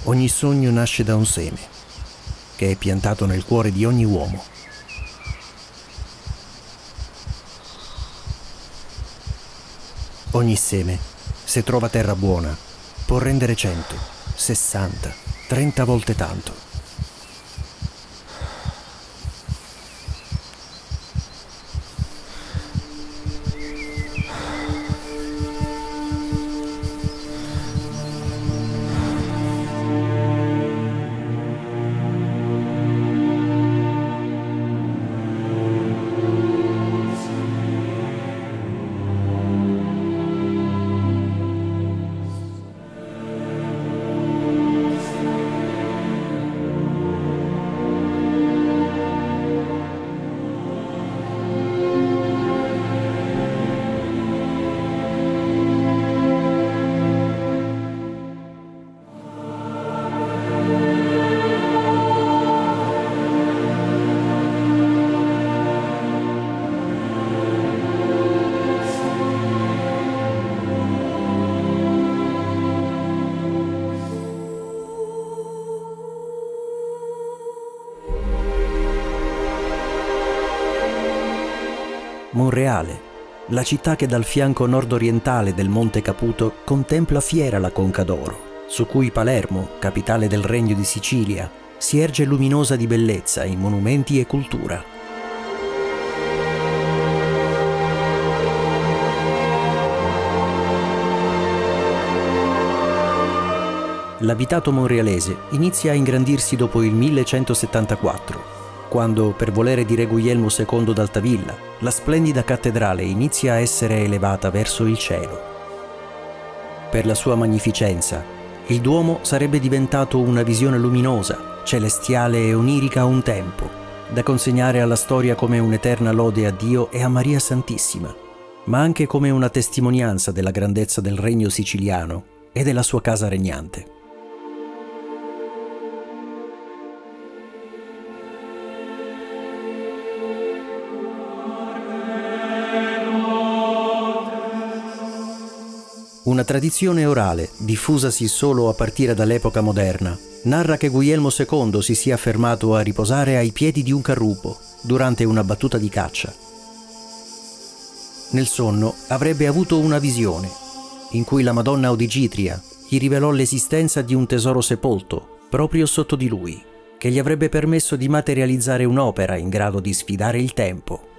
Ogni sogno nasce da un seme, che è piantato nel cuore di ogni uomo. Ogni seme, se trova terra buona, può rendere 100, 60, 30 volte tanto. Monreale, la città che dal fianco nord-orientale del Monte Caputo contempla fiera la Conca d'Oro, su cui Palermo, capitale del Regno di Sicilia, si erge luminosa di bellezza in monumenti e cultura. L'abitato monrealese inizia a ingrandirsi dopo il 1174, quando, per volere di re Guglielmo II d'Altavilla, la splendida cattedrale inizia a essere elevata verso il cielo. Per la sua magnificenza, il Duomo sarebbe diventato una visione luminosa, celestiale e onirica a un tempo, da consegnare alla storia come un'eterna lode a Dio e a Maria Santissima, ma anche come una testimonianza della grandezza del regno siciliano e della sua casa regnante. Una tradizione orale, diffusasi solo a partire dall'epoca moderna, narra che Guglielmo II si sia fermato a riposare ai piedi di un carrupo durante una battuta di caccia. Nel sonno avrebbe avuto una visione, in cui la Madonna Odigitria gli rivelò l'esistenza di un tesoro sepolto proprio sotto di lui, che gli avrebbe permesso di materializzare un'opera in grado di sfidare il tempo.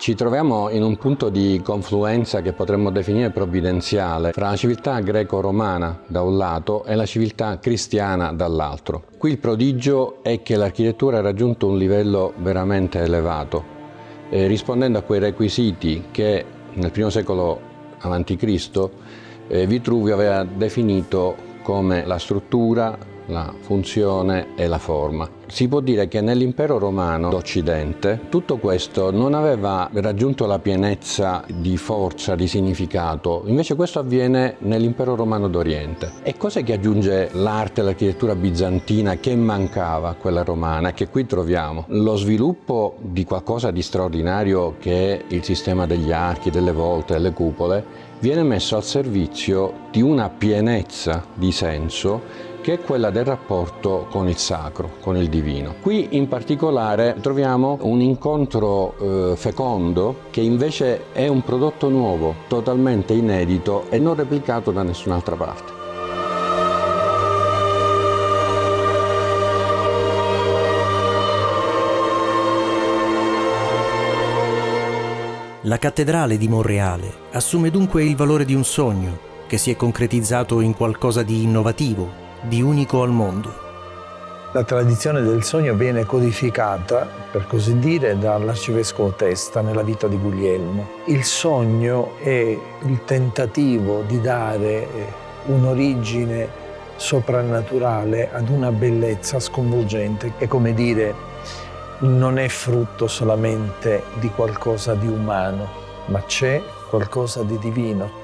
Ci troviamo in un punto di confluenza che potremmo definire provvidenziale fra la civiltà greco-romana da un lato e la civiltà cristiana dall'altro. Qui il prodigio è che l'architettura ha raggiunto un livello veramente elevato, rispondendo a quei requisiti che nel I secolo a.C. Vitruvio aveva definito come la struttura, la funzione e la forma. Si può dire che nell'impero romano d'Occidente tutto questo non aveva raggiunto la pienezza di forza, di significato, invece questo avviene nell'impero romano d'Oriente. E cos'è che aggiunge l'arte e l'architettura bizantina che mancava a quella romana e che qui troviamo? Lo sviluppo di qualcosa di straordinario che è il sistema degli archi, delle volte, delle cupole, viene messo al servizio di una pienezza di senso che è quella del rapporto con il sacro, con il divino. Qui in particolare troviamo un incontro fecondo che invece è un prodotto nuovo, totalmente inedito e non replicato da nessun'altra parte. La cattedrale di Monreale assume dunque il valore di un sogno che si è concretizzato in qualcosa di innovativo, di unico al mondo. La tradizione del sogno viene codificata, per così dire, dall'arcivescovo Testa nella vita di Guglielmo. Il sogno è il tentativo di dare un'origine soprannaturale ad una bellezza sconvolgente che, come dire, non è frutto solamente di qualcosa di umano, ma c'è qualcosa di divino.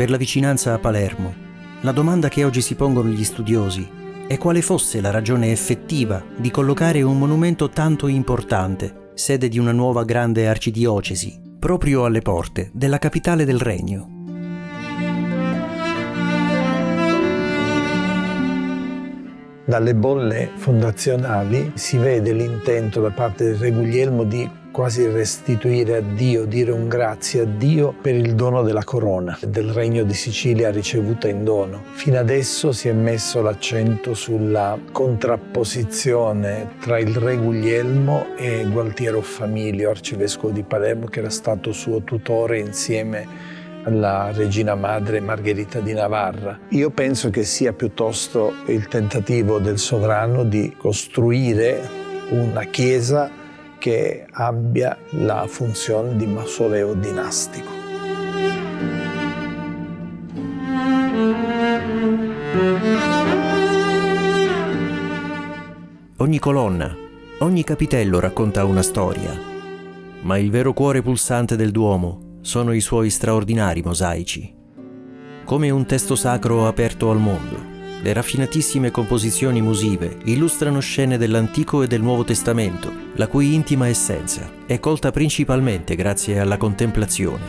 per la vicinanza a Palermo. La domanda che oggi si pongono gli studiosi è quale fosse la ragione effettiva di collocare un monumento tanto importante, sede di una nuova grande arcidiocesi, proprio alle porte della capitale del regno. Dalle bolle fondazionali si vede l'intento da parte del re Guglielmo di quasi restituire a Dio, dire un grazie a Dio per il dono della corona del Regno di Sicilia ricevuta in dono. Fino adesso si è messo l'accento sulla contrapposizione tra il re Guglielmo e Gualtiero Familio, arcivescovo di Palermo, che era stato suo tutore insieme alla regina madre Margherita di Navarra. Io penso che sia piuttosto il tentativo del sovrano di costruire una chiesa che abbia la funzione di mausoleo dinastico. Ogni colonna, ogni capitello racconta una storia, ma il vero cuore pulsante del Duomo sono i suoi straordinari mosaici. Come un testo sacro aperto al mondo, le raffinatissime composizioni musive illustrano scene dell'Antico e del Nuovo Testamento, la cui intima essenza è colta principalmente grazie alla contemplazione.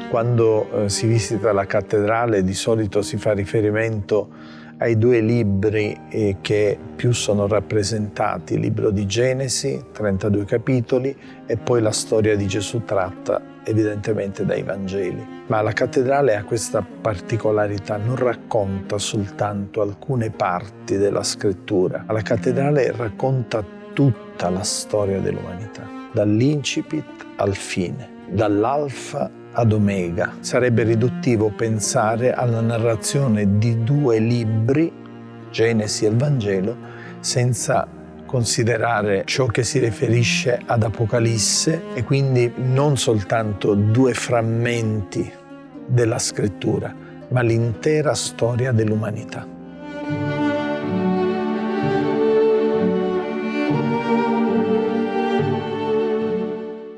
Quando si visita la cattedrale di solito si fa riferimento ai due libri che più sono rappresentati, il libro di Genesi, 32 capitoli, e poi la storia di Gesù tratta evidentemente dai Vangeli. Ma la cattedrale ha questa particolarità, non racconta soltanto alcune parti della scrittura, ma la cattedrale racconta tutta la storia dell'umanità, dall'incipit al fine, dall'alfa ad omega. Sarebbe riduttivo pensare alla narrazione di due libri, Genesi e il Vangelo, senza considerare ciò che si riferisce ad Apocalisse e quindi non soltanto due frammenti della scrittura, ma l'intera storia dell'umanità.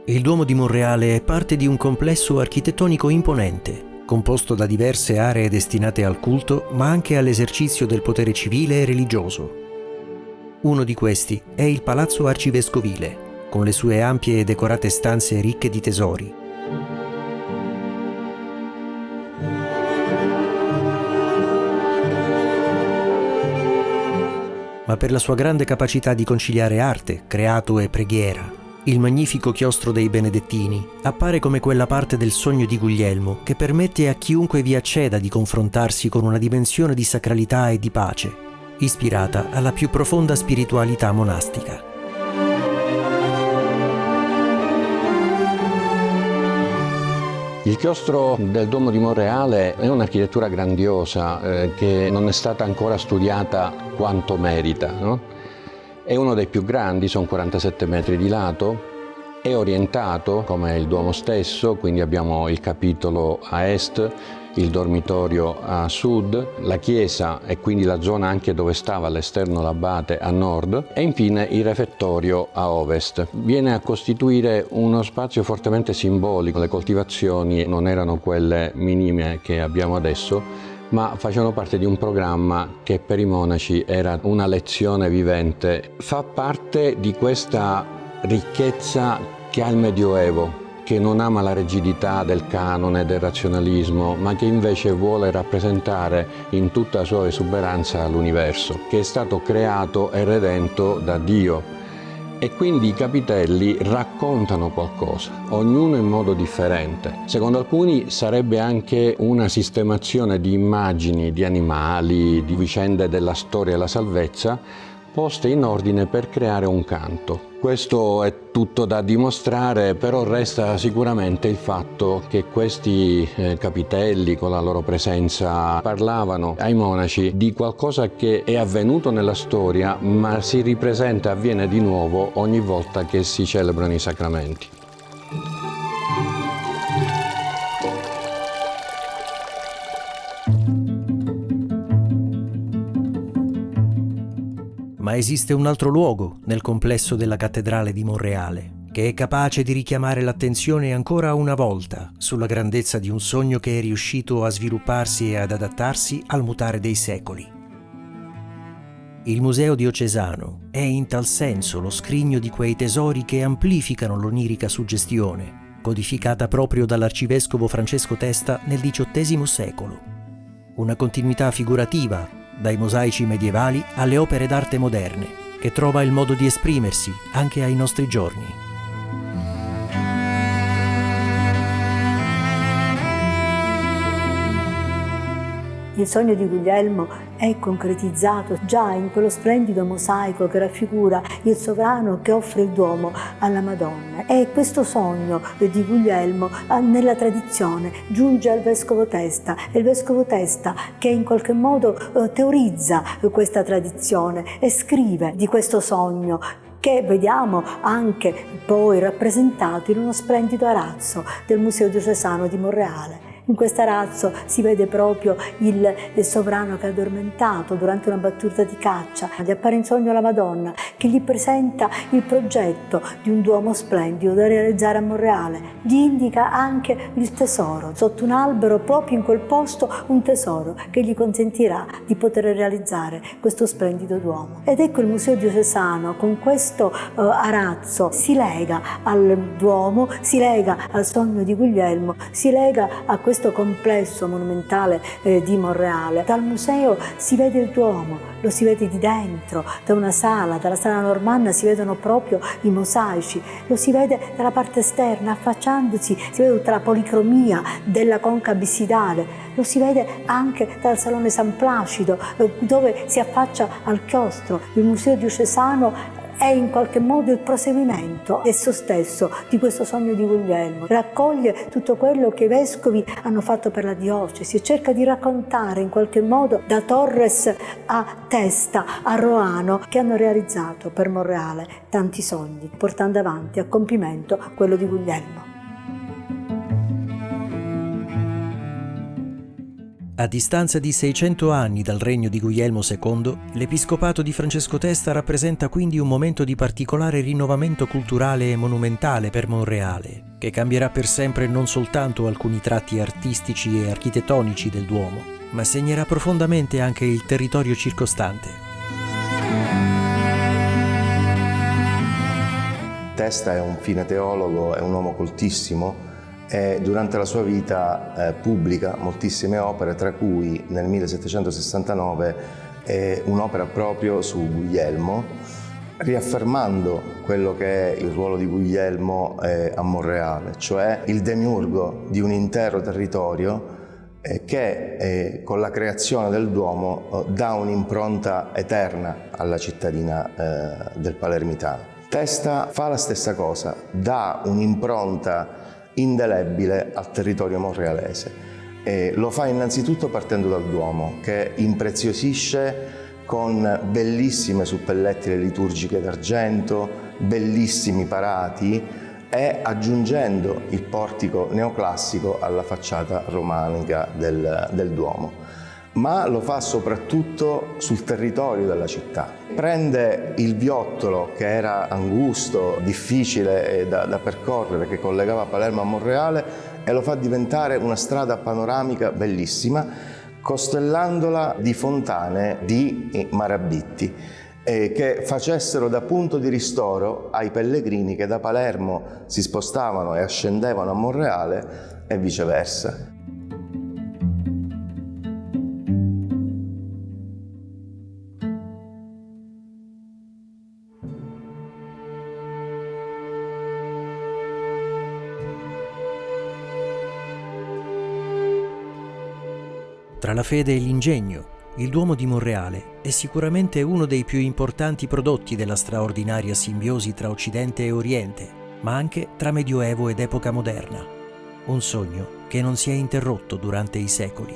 Il Duomo di Monreale è parte di un complesso architettonico imponente, composto da diverse aree destinate al culto, ma anche all'esercizio del potere civile e religioso. Uno di questi è il Palazzo Arcivescovile, con le sue ampie e decorate stanze ricche di tesori. Ma per la sua grande capacità di conciliare arte, creato e preghiera, il magnifico chiostro dei Benedettini appare come quella parte del sogno di Guglielmo che permette a chiunque vi acceda di confrontarsi con una dimensione di sacralità e di pace, ispirata alla più profonda spiritualità monastica. Il chiostro del Duomo di Monreale è un'architettura grandiosa che non è stata ancora studiata quanto merita, no? È uno dei più grandi, sono 47 metri di lato, è orientato come il Duomo stesso, quindi abbiamo il capitolo a est, il dormitorio a sud, la chiesa e quindi la zona anche dove stava all'esterno l'abate a nord e infine il refettorio a ovest. Viene a costituire uno spazio fortemente simbolico, le coltivazioni non erano quelle minime che abbiamo adesso, ma facevano parte di un programma che per i monaci era una lezione vivente. Fa parte di questa ricchezza che ha il Medioevo, che non ama la rigidità del canone, del razionalismo, ma che invece vuole rappresentare in tutta la sua esuberanza l'universo, che è stato creato e redento da Dio. E quindi i capitelli raccontano qualcosa, ognuno in modo differente. Secondo alcuni sarebbe anche una sistemazione di immagini, di animali, di vicende della storia e la salvezza, poste in ordine per creare un canto. Questo è tutto da dimostrare, però resta sicuramente il fatto che questi capitelli con la loro presenza parlavano ai monaci di qualcosa che è avvenuto nella storia, ma si ripresenta e avviene di nuovo ogni volta che si celebrano i sacramenti. Ma esiste un altro luogo nel complesso della cattedrale di Monreale, che è capace di richiamare l'attenzione ancora una volta sulla grandezza di un sogno che è riuscito a svilupparsi e ad adattarsi al mutare dei secoli. Il Museo diocesano è in tal senso lo scrigno di quei tesori che amplificano l'onirica suggestione, codificata proprio dall'arcivescovo Francesco Testa nel XVIII secolo. Una continuità figurativa, dai mosaici medievali alle opere d'arte moderne, che trova il modo di esprimersi anche ai nostri giorni. Il sogno di Guglielmo è concretizzato già in quello splendido mosaico che raffigura il sovrano che offre il Duomo alla Madonna. E questo sogno di Guglielmo nella tradizione giunge al Vescovo Testa, è il Vescovo Testa che in qualche modo teorizza questa tradizione e scrive di questo sogno, che vediamo anche poi rappresentato in uno splendido arazzo del Museo diocesano di Monreale. In questo arazzo si vede proprio il sovrano che è addormentato durante una battuta di caccia. Gli appare in sogno la Madonna che gli presenta il progetto di un Duomo splendido da realizzare a Monreale. Gli indica anche il tesoro, sotto un albero, proprio in quel posto, un tesoro che gli consentirà di poter realizzare questo splendido Duomo. Ed ecco il Museo diocesano con questo arazzo si lega al Duomo, si lega al sogno di Guglielmo, si lega a questo complesso monumentale di Monreale. Dal museo si vede il Duomo, lo si vede di dentro, dalla sala normanna si vedono proprio i mosaici, lo si vede dalla parte esterna, affacciandosi, si vede tutta la policromia della conca absidale, lo si vede anche dal Salone San Placido, dove si affaccia al chiostro. Il Museo diocesano è in qualche modo il proseguimento esso stesso di questo sogno di Guglielmo. Raccoglie tutto quello che i vescovi hanno fatto per la diocesi e cerca di raccontare in qualche modo da Torres a Testa, a Roano, che hanno realizzato per Monreale tanti sogni, portando avanti a compimento quello di Guglielmo. A distanza di 600 anni dal regno di Guglielmo II, l'episcopato di Francesco Testa rappresenta quindi un momento di particolare rinnovamento culturale e monumentale per Monreale, che cambierà per sempre non soltanto alcuni tratti artistici e architettonici del Duomo, ma segnerà profondamente anche il territorio circostante. Testa è un fine teologo, è un uomo coltissimo, e durante la sua vita pubblica moltissime opere, tra cui nel 1769 un'opera proprio su Guglielmo, riaffermando quello che è il ruolo di Guglielmo a Monreale, cioè il demiurgo di un intero territorio che con la creazione del Duomo dà un'impronta eterna alla cittadina del Palermitano. Testa fa la stessa cosa, dà un'impronta indelebile al territorio monrealese. Lo fa innanzitutto partendo dal Duomo, che impreziosisce con bellissime suppellettili liturgiche d'argento, bellissimi parati e aggiungendo il portico neoclassico alla facciata romanica del Duomo. Ma lo fa soprattutto sul territorio della città. Prende il viottolo che era angusto, difficile da percorrere, che collegava Palermo a Monreale, e lo fa diventare una strada panoramica bellissima, costellandola di fontane di marabitti, che facessero da punto di ristoro ai pellegrini che da Palermo si spostavano e ascendevano a Monreale e viceversa. Tra la fede e l'ingegno, il Duomo di Monreale è sicuramente uno dei più importanti prodotti della straordinaria simbiosi tra Occidente e Oriente, ma anche tra Medioevo ed epoca moderna. Un sogno che non si è interrotto durante i secoli.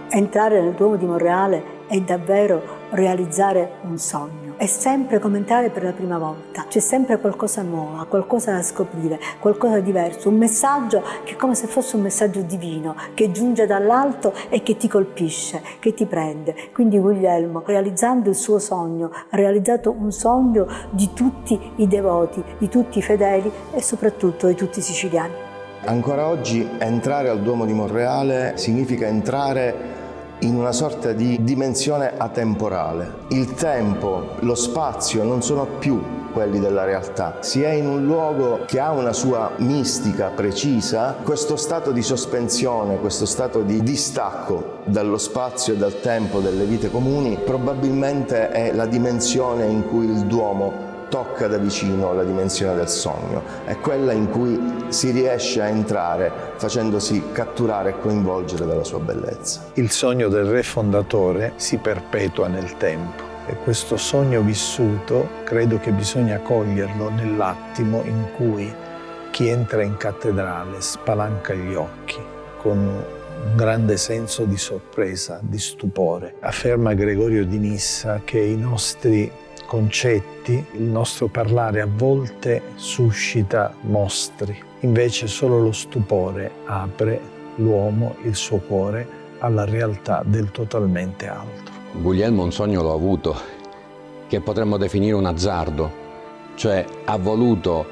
Entrare nel Duomo di Monreale è davvero realizzare un sogno è sempre come entrare per la prima volta, c'è sempre qualcosa nuovo, qualcosa da scoprire, qualcosa di diverso, un messaggio che è come se fosse un messaggio divino che giunge dall'alto e che ti colpisce, che ti prende. Quindi Guglielmo, realizzando il suo sogno, ha realizzato un sogno di tutti i devoti, di tutti i fedeli e soprattutto di tutti i siciliani. Ancora oggi entrare al Duomo di Monreale significa entrare in una sorta di dimensione atemporale. Il tempo, lo spazio non sono più quelli della realtà. Si è in un luogo che ha una sua mistica precisa. Questo stato di sospensione, questo stato di distacco dallo spazio e dal tempo delle vite comuni probabilmente è la dimensione in cui il Duomo tocca da vicino la dimensione del sogno, è quella in cui si riesce a entrare facendosi catturare e coinvolgere dalla sua bellezza. Il sogno del re fondatore si perpetua nel tempo e questo sogno vissuto credo che bisogna coglierlo nell'attimo in cui chi entra in cattedrale spalanca gli occhi con un grande senso di sorpresa, di stupore. Afferma Gregorio di Nissa che i nostri concetti, il nostro parlare a volte suscita mostri, invece solo lo stupore apre l'uomo, il suo cuore, alla realtà del totalmente altro. Guglielmo un sogno l'ha avuto, che potremmo definire un azzardo, cioè ha voluto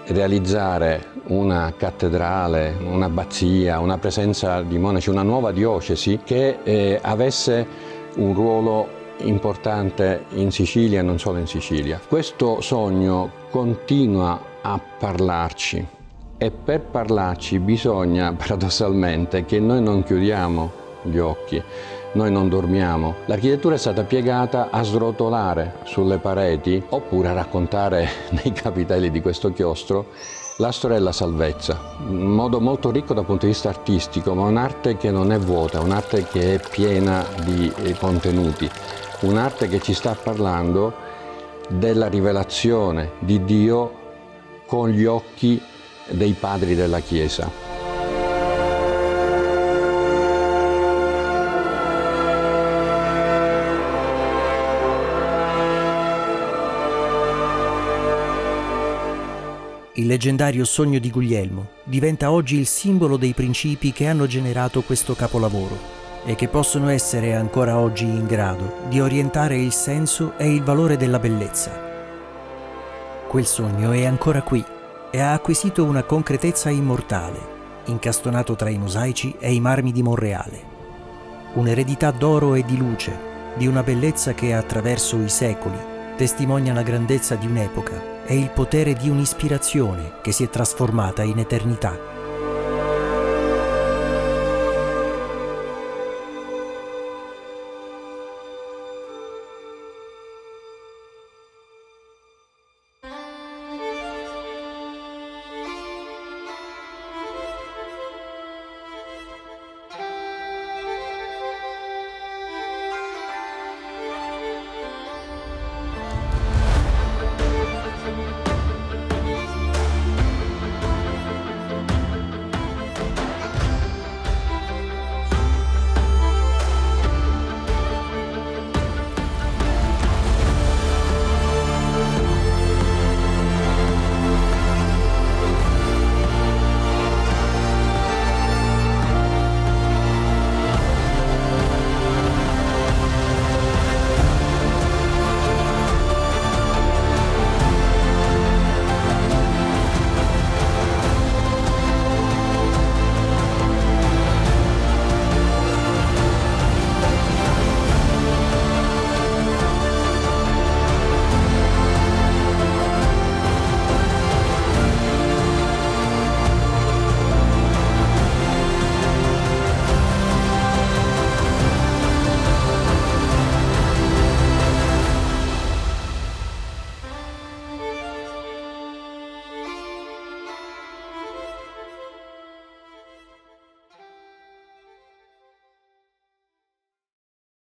realizzare una cattedrale, un'abbazia, una presenza di monaci, una nuova diocesi che avesse un ruolo importante in Sicilia e non solo in Sicilia. Questo sogno continua a parlarci e per parlarci bisogna paradossalmente che noi non chiudiamo gli occhi, noi non dormiamo. L'architettura è stata piegata a srotolare sulle pareti oppure a raccontare nei capitelli di questo chiostro la storia della salvezza, in modo molto ricco dal punto di vista artistico, ma un'arte che non è vuota, un'arte che è piena di contenuti. Un'arte che ci sta parlando della rivelazione di Dio con gli occhi dei padri della Chiesa. Il leggendario sogno di Guglielmo diventa oggi il simbolo dei principi che hanno generato questo capolavoro e che possono essere ancora oggi in grado di orientare il senso e il valore della bellezza. Quel sogno è ancora qui e ha acquisito una concretezza immortale, incastonato tra i mosaici e i marmi di Monreale. Un'eredità d'oro e di luce, di una bellezza che attraverso i secoli testimonia la grandezza di un'epoca e il potere di un'ispirazione che si è trasformata in eternità.